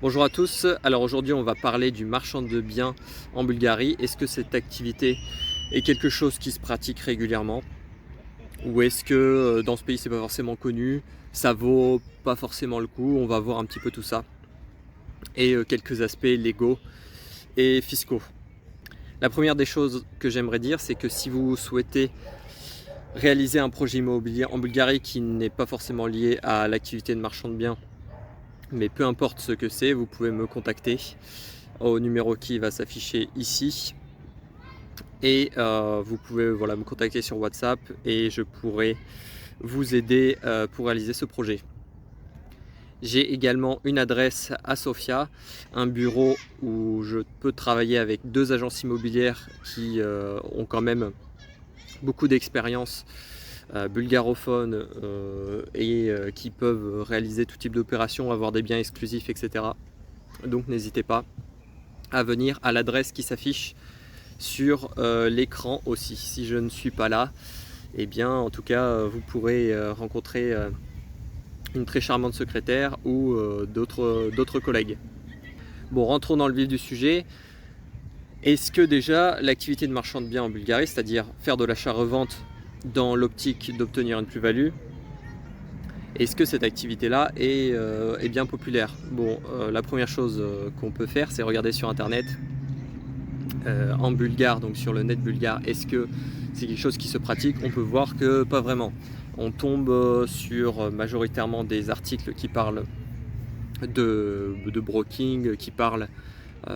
Bonjour à tous, alors aujourd'hui on va parler du marchand de biens en Bulgarie. Est-ce que cette activité est quelque chose qui se pratique régulièrement? Ou est-ce que dans ce pays c'est pas forcément connu, ça vaut pas forcément le coup? On va voir un petit peu tout ça. Et quelques aspects légaux et fiscaux. La première des choses que j'aimerais dire, c'est que si vous souhaitez réaliser un projet immobilier en Bulgarie qui n'est pas forcément lié à l'activité de marchand de biens, mais peu importe ce que c'est, vous pouvez me contacter au numéro qui va s'afficher ici et vous pouvez me contacter sur WhatsApp et je pourrai vous aider pour réaliser ce projet. J'ai également une adresse à Sofia, un bureau où je peux travailler avec 2 agences immobilières qui ont quand même beaucoup d'expérience bulgarophone et qui peuvent réaliser tout type d'opérations, avoir des biens exclusifs, etc. Donc n'hésitez pas à venir à l'adresse qui s'affiche sur l'écran aussi. Si je ne suis pas là, eh bien en tout cas vous pourrez rencontrer une très charmante secrétaire ou d'autres collègues. Bon, rentrons dans le vif du sujet. Est-ce que déjà l'activité de marchand de biens en Bulgarie, c'est-à-dire faire de l'achat-revente dans l'optique d'obtenir une plus-value, est-ce que cette activité-là est bien populaire? Bon, la première chose qu'on peut faire, c'est regarder sur internet en bulgare, donc sur le net bulgare, est-ce que c'est quelque chose qui se pratique? On peut voir que pas vraiment. On tombe sur majoritairement des articles qui parlent de broking, qui parlent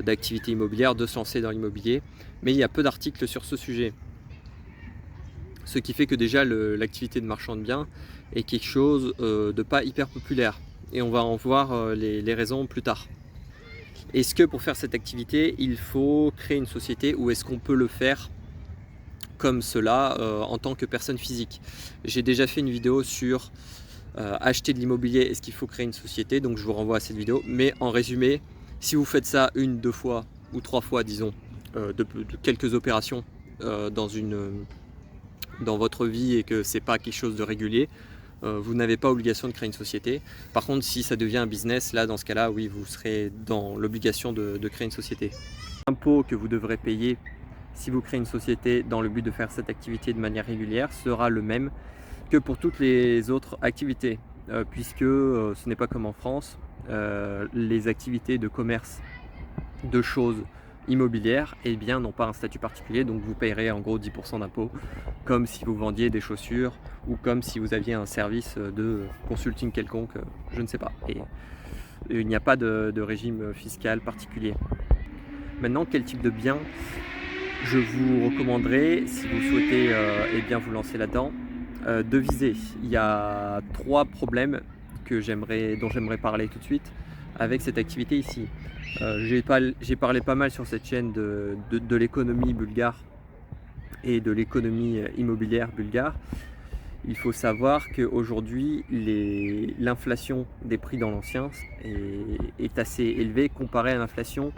d'activité immobilière, de se lancer dans l'immobilier, mais il y a peu d'articles sur ce sujet. Ce qui fait que déjà l'activité de marchand de biens est quelque chose de pas hyper populaire. Et on va en voir les raisons plus tard. Est-ce que pour faire cette activité, il faut créer une société ou est-ce qu'on peut le faire comme cela en tant que personne physique? J'ai déjà fait une vidéo sur acheter de l'immobilier, est-ce qu'il faut créer une société? Donc je vous renvoie à cette vidéo. Mais en résumé, si vous faites ça une, 2 fois ou 3 fois, disons, de quelques opérations dans votre vie et que c'est pas quelque chose de régulier, vous n'avez pas obligation de créer une société. Par contre, si ça devient un business, là, dans ce cas-là, oui, vous serez dans l'obligation de créer une société. L'impôt que vous devrez payer si vous créez une société dans le but de faire cette activité de manière régulière sera le même que pour toutes les autres activités, puisque ce n'est pas comme en France, les activités de commerce de choses immobilières eh bien, n'ont pas un statut particulier, donc vous payerez en gros 10% d'impôt, comme si vous vendiez des chaussures ou comme si vous aviez un service de consulting quelconque, je ne sais pas. Et il n'y a pas de régime fiscal particulier. Maintenant, quel type de bien je vous recommanderais si vous souhaitez eh bien, vous lancer là-dedans de viser? Il y a 3 problèmes dont j'aimerais parler tout de suite avec cette activité ici. J'ai parlé pas mal sur cette chaîne de l'économie bulgare et de l'économie immobilière bulgare. Il faut savoir qu'aujourd'hui, l'inflation des prix dans l'ancien est assez élevée comparée à l'inflation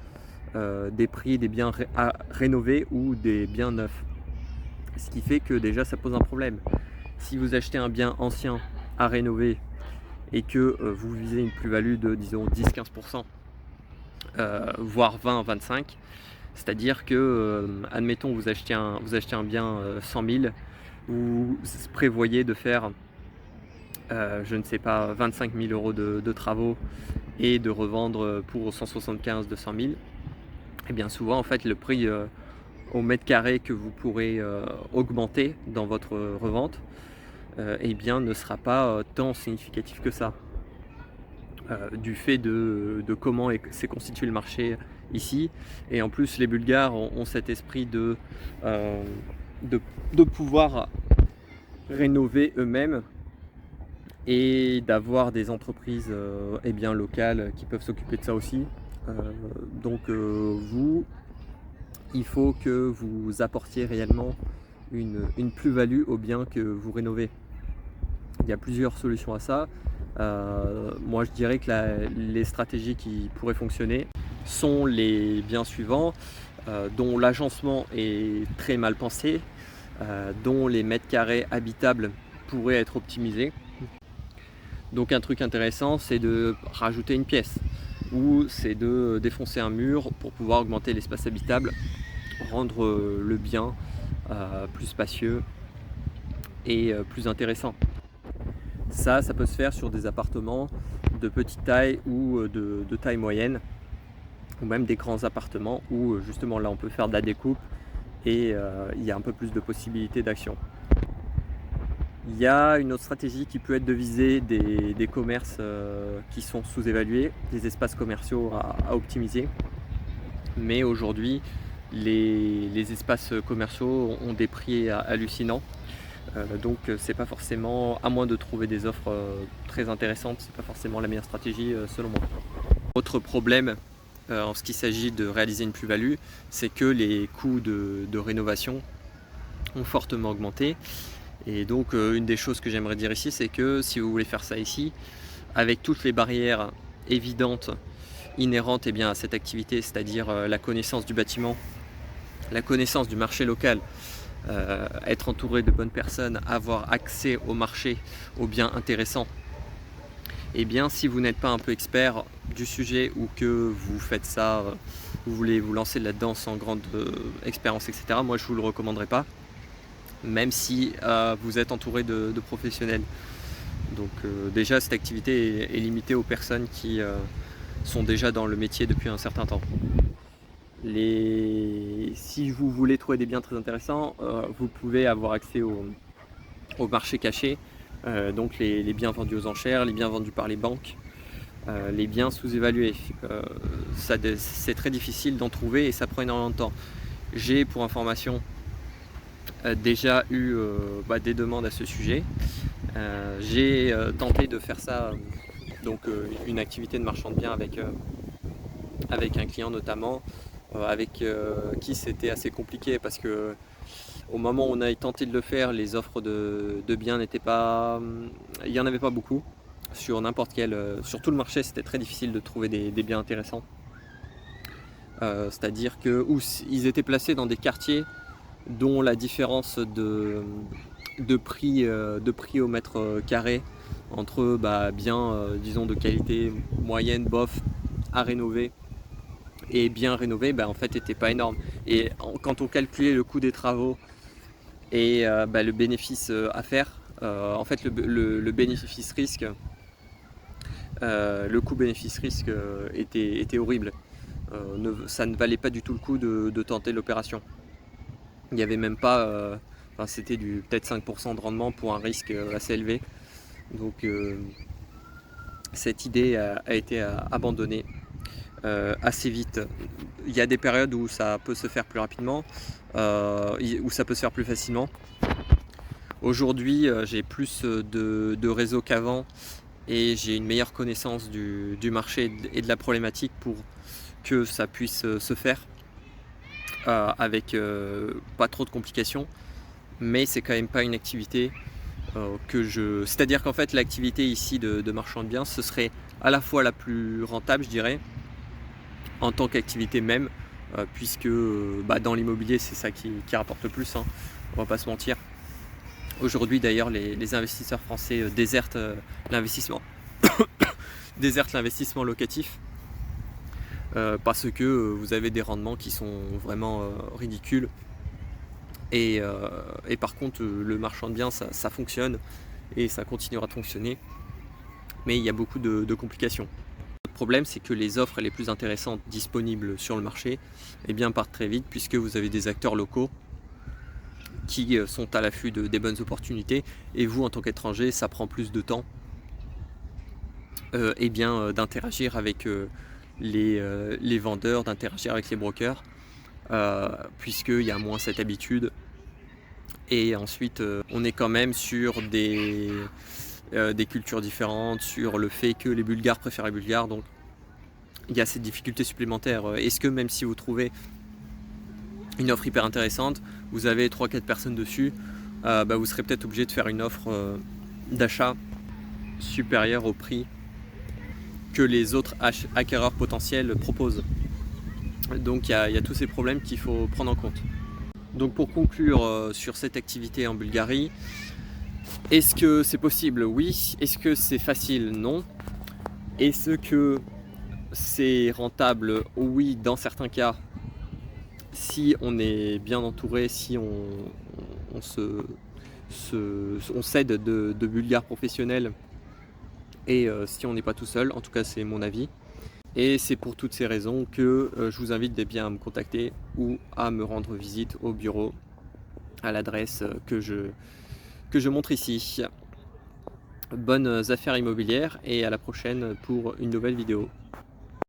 des prix des biens à rénover ou des biens neufs. Ce qui fait que déjà ça pose un problème. Si vous achetez un bien ancien à rénover et que vous visez une plus-value de disons 10-15%, voire 20-25%, c'est-à-dire que, admettons, vous achetez un bien 100 000, vous prévoyez de faire, je ne sais pas, 25 000 euros de travaux et de revendre pour 175-200 000, et bien souvent, en fait, le prix au mètre carré que vous pourrez augmenter dans votre revente, eh bien, ne sera pas tant significatif que ça. Du fait de comment s'est constitué le marché ici. Et en plus, les Bulgares ont cet esprit de pouvoir rénover eux-mêmes et d'avoir des entreprises eh bien, locales qui peuvent s'occuper de ça aussi. Il faut que vous apportiez réellement une plus-value au bien que vous rénovez. Il y a plusieurs solutions à ça. Moi je dirais que les stratégies qui pourraient fonctionner sont les biens suivants, dont l'agencement est très mal pensé, dont les mètres carrés habitables pourraient être optimisés. Donc un truc intéressant, c'est de rajouter une pièce. où c'est de défoncer un mur pour pouvoir augmenter l'espace habitable, rendre le bien plus spacieux et plus intéressant. Ça peut se faire sur des appartements de petite taille ou de taille moyenne, ou même des grands appartements où justement là on peut faire de la découpe et il y a un peu plus de possibilités d'action. Il y a une autre stratégie qui peut être de viser des commerces qui sont sous-évalués, des espaces commerciaux à optimiser. Mais aujourd'hui, les espaces commerciaux ont des prix hallucinants. Donc c'est pas forcément, à moins de trouver des offres très intéressantes, c'est pas forcément la meilleure stratégie selon moi. Autre problème en ce qu'il s'agit de réaliser une plus-value, c'est que les coûts de rénovation ont fortement augmenté. Et donc une des choses que j'aimerais dire ici, c'est que si vous voulez faire ça ici, avec toutes les barrières évidentes, inhérentes à cette activité, c'est-à-dire la connaissance du bâtiment, la connaissance du marché local, être entouré de bonnes personnes, avoir accès au marché, aux biens intéressants, et bien si vous n'êtes pas un peu expert du sujet ou que vous faites ça, vous voulez vous lancer là-dedans sans grande expérience, etc., moi je ne vous le recommanderais pas, même si vous êtes entouré de professionnels. Donc déjà cette activité est limitée aux personnes qui sont déjà dans le métier depuis un certain temps. Si vous voulez trouver des biens très intéressants, vous pouvez avoir accès au marché caché, donc les biens vendus aux enchères, les biens vendus par les banques, les biens sous-évalués. C'est très difficile d'en trouver et ça prend énormément de temps. J'ai pour information déjà eu des demandes à ce sujet. J'ai tenté de faire ça, donc une activité de marchand de biens avec un client notamment, avec qui c'était assez compliqué parce que au moment où on a tenté de le faire, les offres de biens n'étaient pas, il n'y en avait pas beaucoup sur n'importe quel, sur tout le marché. C'était très difficile de trouver des biens intéressants. C'est-à-dire que ils étaient placés dans des quartiers dont la différence de prix au mètre carré entre biens disons de qualité moyenne, bof, à rénover et bien rénové, en fait n'était pas énorme. Et quand on calculait le coût des travaux et le bénéfice à faire, en fait le bénéfice-risque, le coût bénéfice-risque était horrible. Ça ne valait pas du tout le coup de tenter l'opération. Il n'y avait même pas, c'était peut-être 5% de rendement pour un risque assez élevé. Donc cette idée a été abandonnée assez vite. Il y a des périodes où ça peut se faire plus rapidement, où ça peut se faire plus facilement. Aujourd'hui, j'ai plus de réseau qu'avant et j'ai une meilleure connaissance du marché et de la problématique pour que ça puisse se faire avec pas trop de complications, mais c'est quand même pas une activité c'est-à-dire qu'en fait l'activité ici de marchand de biens, ce serait à la fois la plus rentable, je dirais, en tant qu'activité même, puisque dans l'immobilier c'est ça qui rapporte le plus, on va pas se mentir. Aujourd'hui d'ailleurs les investisseurs français désertent l'investissement désertent l'investissement locatif parce que vous avez des rendements qui sont vraiment ridicules et par contre le marchand de biens ça fonctionne et ça continuera de fonctionner, mais il y a beaucoup de complications. Le problème c'est que les offres les plus intéressantes disponibles sur le marché partent très vite, puisque vous avez des acteurs locaux qui sont à l'affût des bonnes opportunités, et vous en tant qu'étranger ça prend plus de temps d'interagir avec les vendeurs, d'interagir avec les brokers, puisqu'il y a moins cette habitude. Et ensuite on est quand même sur des cultures différentes, sur le fait que les Bulgares préfèrent les Bulgares, donc il y a cette difficulté supplémentaire. Est-ce que même si vous trouvez une offre hyper intéressante, vous avez 3-4 personnes dessus, vous serez peut-être obligé de faire une offre d'achat supérieure au prix que les autres acquéreurs potentiels proposent. Donc il y a tous ces problèmes qu'il faut prendre en compte. Donc pour conclure sur cette activité en Bulgarie, est-ce que c'est possible? Oui. Est-ce que c'est facile? Non. Est-ce que c'est rentable, oui, dans certains cas, si on est bien entouré, si on on s'aide de Bulgares professionnels et si on n'est pas tout seul. En tout cas, c'est mon avis. Et c'est pour toutes ces raisons que je vous invite bien à me contacter ou à me rendre visite au bureau à l'adresse que je montre ici. Bonnes affaires immobilières et à la prochaine pour une nouvelle vidéo.